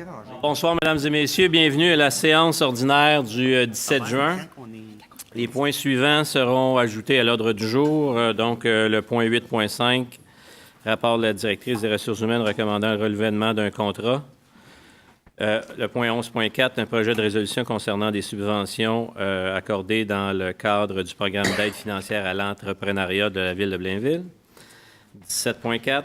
déranger. Bonsoir, mesdames et messieurs. Bienvenue à la séance ordinaire du 17 juin. Les points suivants seront ajoutés à l'ordre du jour. Donc, le point 8.5, rapport de la directrice des ressources humaines recommandant le relèvement d'un contrat. Le point 11.4, un projet de résolution concernant des subventions accordées dans le cadre du programme d'aide financière à l'entrepreneuriat de la Ville de Blainville. 17.4,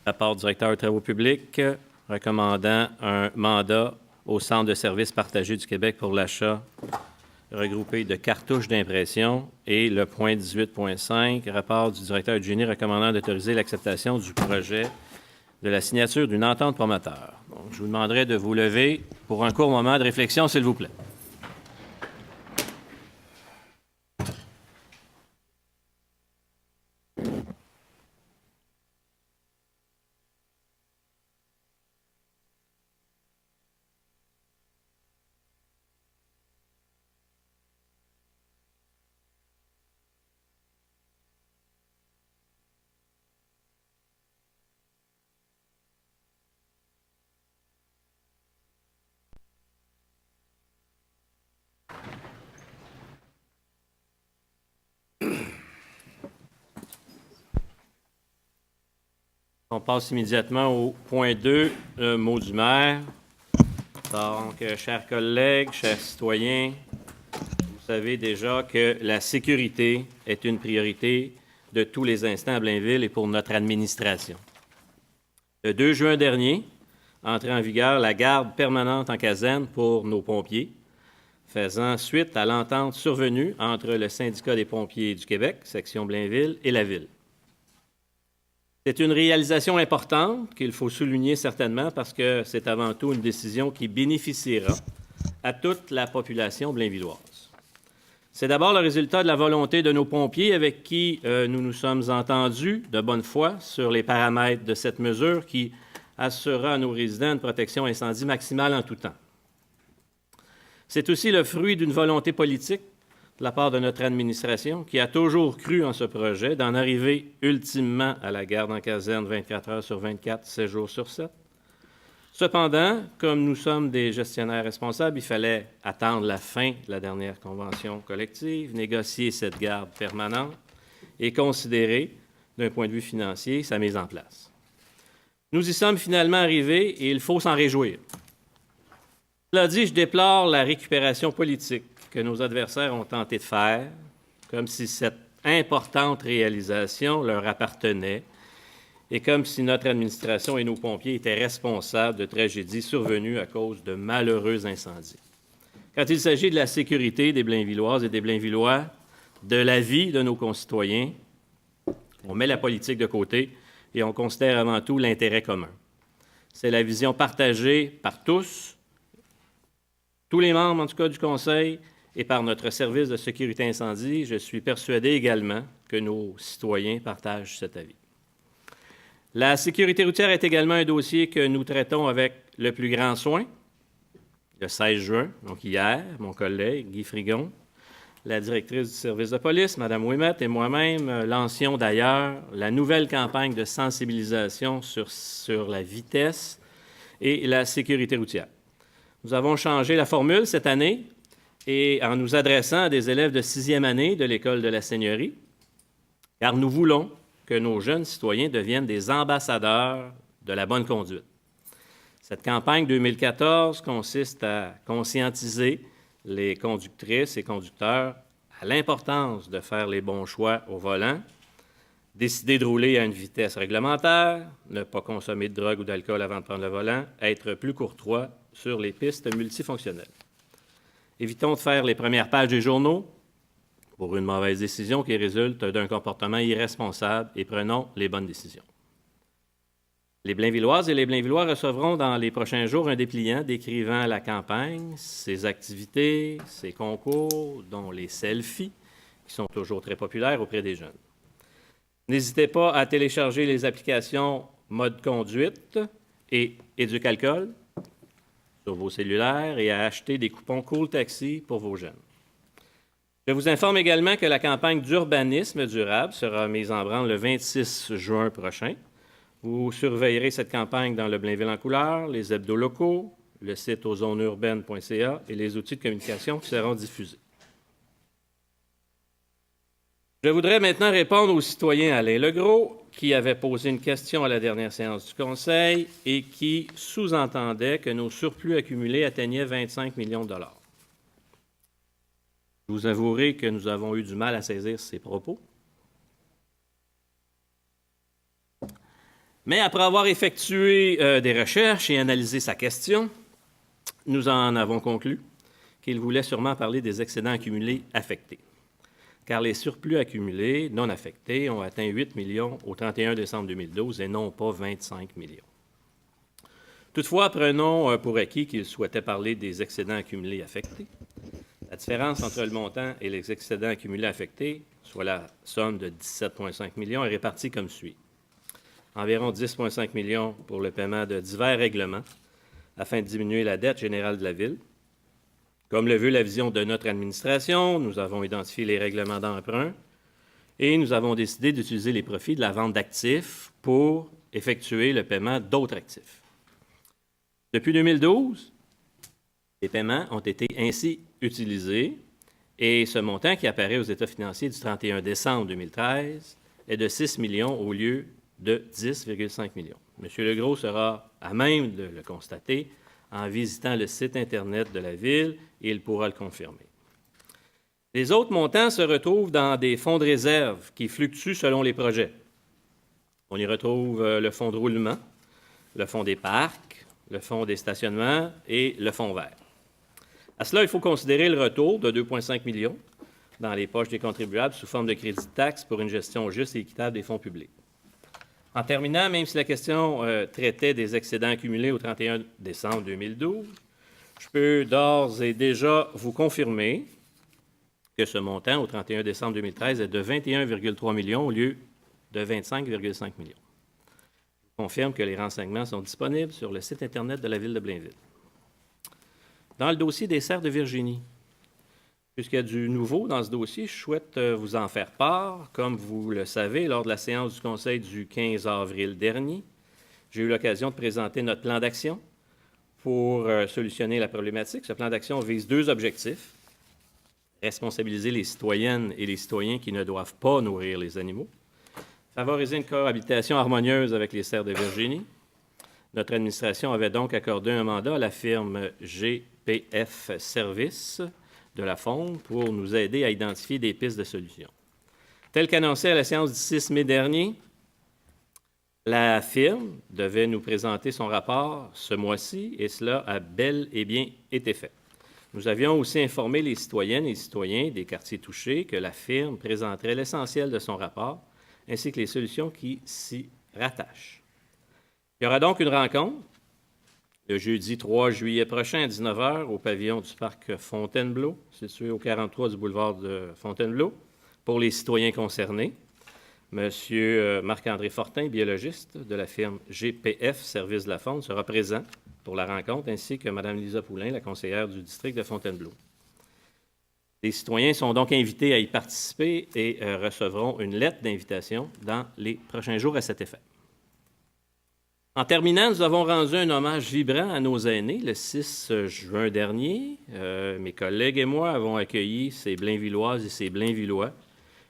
rapport du directeur des travaux publics recommandant un mandat au Centre de services partagés du Québec pour l'achat regroupé de cartouches d'impression. Et le point 18.5, rapport du directeur du génie recommandant d'autoriser l'acceptation du projet de la signature d'une entente promoteur. Donc, je vous demanderai de vous lever pour un court moment de réflexion, s'il vous plaît. On passe immédiatement au point 2, le mot du maire. Donc, chers collègues, chers citoyens, vous savez déjà que la sécurité est une priorité de tous les instants à Blainville et pour notre administration. Le 2 juin dernier, entrait en vigueur la garde permanente en caserne pour nos pompiers, faisant suite à l'entente survenue entre le Syndicat des pompiers du Québec, section Blainville, et la Ville. C'est une réalisation importante qu'il faut souligner certainement parce que c'est avant tout une décision qui bénéficiera à toute la population blainvilloise. C'est d'abord le résultat de la volonté de nos pompiers avec qui nous nous sommes entendus de bonne foi sur les paramètres de cette mesure qui assurera à nos résidents une protection incendie maximale en tout temps. C'est aussi le fruit d'une volonté politique de la part de notre administration, qui a toujours cru en ce projet, d'en arriver ultimement à la garde en caserne 24 heures sur 24, 7 jours sur 7. Cependant, comme nous sommes des gestionnaires responsables, il fallait attendre la fin de la dernière convention collective, négocier cette garde permanente et considérer, d'un point de vue financier, sa mise en place. Nous y sommes finalement arrivés et il faut s'en réjouir. Cela dit, je déplore la récupération politique que nos adversaires ont tenté de faire, comme si cette importante réalisation leur appartenait et comme si notre administration et nos pompiers étaient responsables de tragédies survenues à cause de malheureux incendies. Quand il s'agit de la sécurité des Blainvilloises et des Blainvillois, de la vie de nos concitoyens, on met la politique de côté et on considère avant tout l'intérêt commun. C'est la vision partagée par tous les membres, en tout cas, du Conseil, et par notre service de sécurité incendie. Je suis persuadé également que nos citoyens partagent cet avis. La sécurité routière est également un dossier que nous traitons avec le plus grand soin. Le 16 juin, donc hier, mon collègue Guy Frigon, la directrice du service de police, Mme Ouimet, et moi-même lancions d'ailleurs la nouvelle campagne de sensibilisation sur la vitesse et la sécurité routière. Nous avons changé la formule cette année et en nous adressant à des élèves de 6e année de l'École de la Seigneurie, car nous voulons que nos jeunes citoyens deviennent des ambassadeurs de la bonne conduite. Cette campagne 2014 consiste à conscientiser les conductrices et conducteurs à l'importance de faire les bons choix au volant, décider de rouler à une vitesse réglementaire, ne pas consommer de drogue ou d'alcool avant de prendre le volant, être plus courtois sur les pistes multifonctionnelles. Évitons de faire les premières pages des journaux pour une mauvaise décision qui résulte d'un comportement irresponsable et prenons les bonnes décisions. Les Blainvilloises et les Blainvillois recevront dans les prochains jours un dépliant décrivant la campagne, ses activités, ses concours, dont les selfies, qui sont toujours très populaires auprès des jeunes. N'hésitez pas à télécharger les applications Mode Conduite et Éducalcool sur vos cellulaires et à acheter des coupons Cool Taxi pour vos jeunes. Je vous informe également que la campagne d'urbanisme durable sera mise en branle le 26 juin prochain. Vous surveillerez cette campagne dans le Blainville en couleur, les hebdos locaux, le site ozoneurbaine.ca et les outils de communication qui seront diffusés. Je voudrais maintenant répondre au citoyen Alain Legros, qui avait posé une question à la dernière séance du Conseil et qui sous-entendait que nos surplus accumulés atteignaient 25 millions de dollars. Je vous avouerai que nous avons eu du mal à saisir ces propos. Mais après avoir effectué des recherches et analysé sa question, nous en avons conclu qu'il voulait sûrement parler des excédents accumulés affectés, car les surplus accumulés non affectés ont atteint 8 millions au 31 décembre 2012 et non pas 25 millions. Toutefois, prenons pour acquis qu'il souhaitait parler des excédents accumulés affectés. La différence entre le montant et les excédents accumulés affectés, soit la somme de 17,5 millions, est répartie comme suit. Environ 10,5 millions pour le paiement de divers règlements afin de diminuer la dette générale de la Ville. Comme le veut la vision de notre administration, nous avons identifié les règlements d'emprunt et nous avons décidé d'utiliser les profits de la vente d'actifs pour effectuer le paiement d'autres actifs. Depuis 2012, les paiements ont été ainsi utilisés et ce montant qui apparaît aux états financiers du 31 décembre 2013 est de 6 millions au lieu de 10,5 millions. M. Legros sera à même de le constater en visitant le site Internet de la Ville et il pourra le confirmer. Les autres montants se retrouvent dans des fonds de réserve qui fluctuent selon les projets. On y retrouve le fonds de roulement, le fonds des parcs, le fonds des stationnements et le fonds vert. À cela, il faut considérer le retour de 2,5 millions dans les poches des contribuables sous forme de crédit de taxe pour une gestion juste et équitable des fonds publics. En terminant, même si la question traitait des excédents accumulés au 31 décembre 2012, je peux d'ores et déjà vous confirmer que ce montant au 31 décembre 2013 est de 21,3 millions au lieu de 25,5 millions. Je vous confirme que les renseignements sont disponibles sur le site Internet de la Ville de Blainville. Dans le dossier des serres de Virginie, puisqu'il y a du nouveau dans ce dossier, je souhaite vous en faire part. Comme vous le savez, lors de la séance du Conseil du 15 avril dernier, j'ai eu l'occasion de présenter notre plan d'action pour solutionner la problématique. Ce plan d'action vise deux objectifs. Responsabiliser les citoyennes et les citoyens qui ne doivent pas nourrir les animaux. Favoriser une cohabitation harmonieuse avec les serres de Virginie. Notre administration avait donc accordé un mandat à la firme GPF Services de la Fonde pour nous aider à identifier des pistes de solutions. Tel qu'annoncé à la séance du 6 mai dernier, la firme devait nous présenter son rapport ce mois-ci et cela a bel et bien été fait. Nous avions aussi informé les citoyennes et les citoyens des quartiers touchés que la firme présenterait l'essentiel de son rapport ainsi que les solutions qui s'y rattachent. Il y aura donc une rencontre le jeudi 3 juillet prochain à 19h au pavillon du parc Fontainebleau, situé au 43 du boulevard de Fontainebleau, pour les citoyens concernés. Monsieur Marc-André Fortin, biologiste de la firme GPF Services de la Fonde, sera présent pour la rencontre, ainsi que Mme Lisa Poulain, la conseillère du district de Fontainebleau. Les citoyens sont donc invités à y participer et recevront une lettre d'invitation dans les prochains jours à cet effet. En terminant, nous avons rendu un hommage vibrant à nos aînés le 6 juin dernier. Mes collègues et moi avons accueilli ces Blainvilloises et ces Blainvillois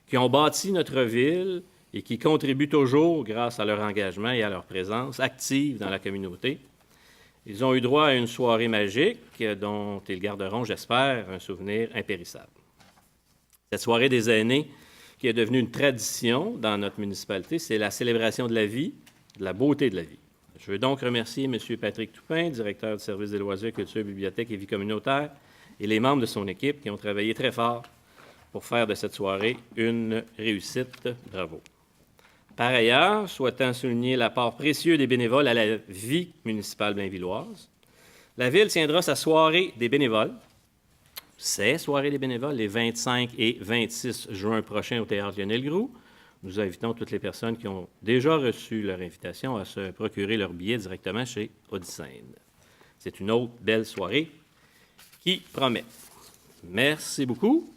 qui ont bâti notre ville et qui contribuent toujours, grâce à leur engagement et à leur présence active dans la communauté. Ils ont eu droit à une soirée magique dont ils garderont, j'espère, un souvenir impérissable. Cette soirée des aînés, qui est devenue une tradition dans notre municipalité, c'est la célébration de la vie, de la beauté de la vie. Je veux donc remercier M. Patrick Toupin, directeur du service des loisirs, culture, bibliothèque et vie communautaire, et les membres de son équipe qui ont travaillé très fort pour faire de cette soirée une réussite. Bravo. Par ailleurs, souhaitant souligner l'apport précieux des bénévoles à la vie municipale blainvilloise, la Ville tiendra sa soirée des bénévoles, ses soirées des bénévoles, les 25 et 26 juin prochains au Théâtre Lionel Groulx. Nous invitons toutes les personnes qui ont déjà reçu leur invitation à se procurer leur billet directement chez Odyssène. C'est une autre belle soirée qui promet. Merci beaucoup.